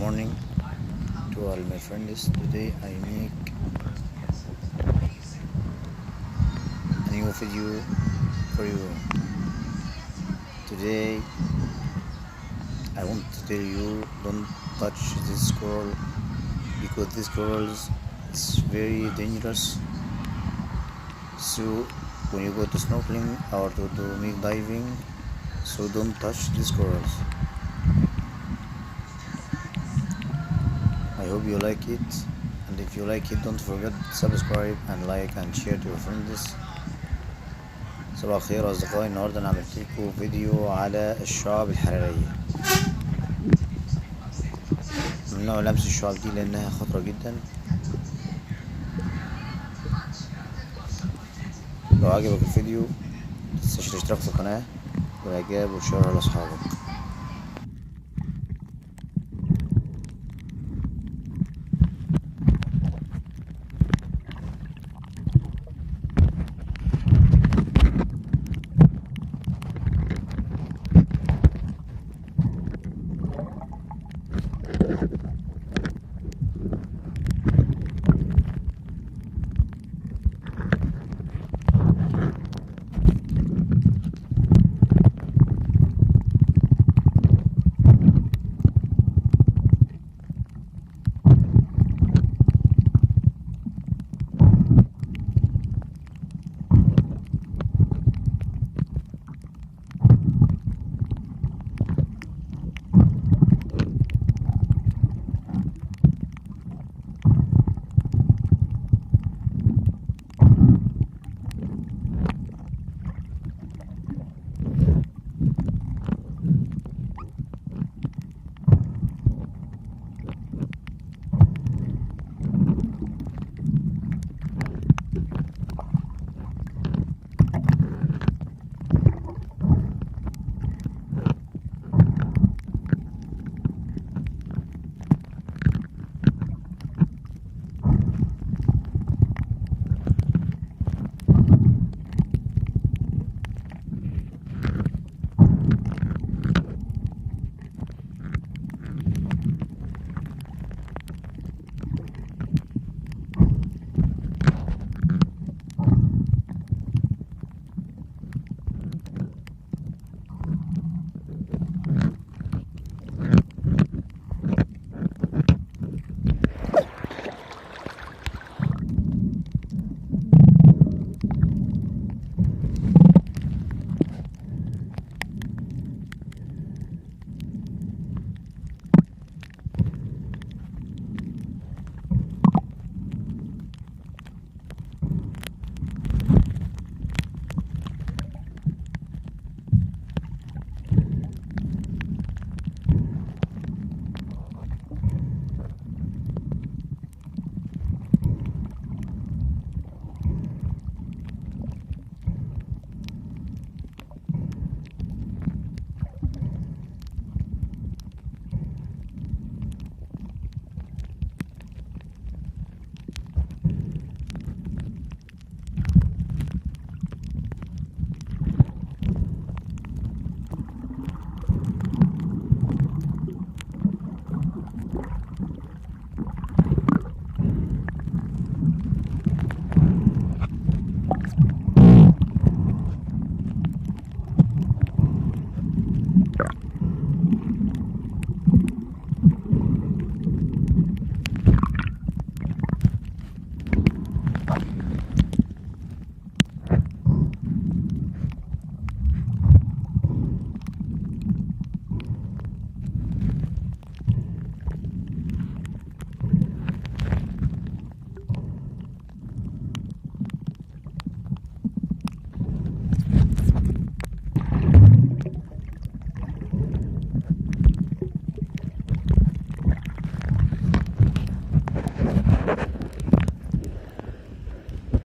morning to all my friends. Today I make a new video for you. Today I want to tell you, don't touch this coral because this corals is very dangerous. So when you go to snorkeling or to do make diving, so don't touch these corals. I hope you like it, and if you like it, don't forget to subscribe and like and share to your friends. صباح الخير أصدقائي. النهاردة أنا عملت لكم فيديو على الشعاب الحرارية. ممنوع لمس الشعاب دي لأنها خطرة جدا. لو عجبك الفيديو متنساش الاشتراك في القناة والإعجاب وشيرها لأصحابك.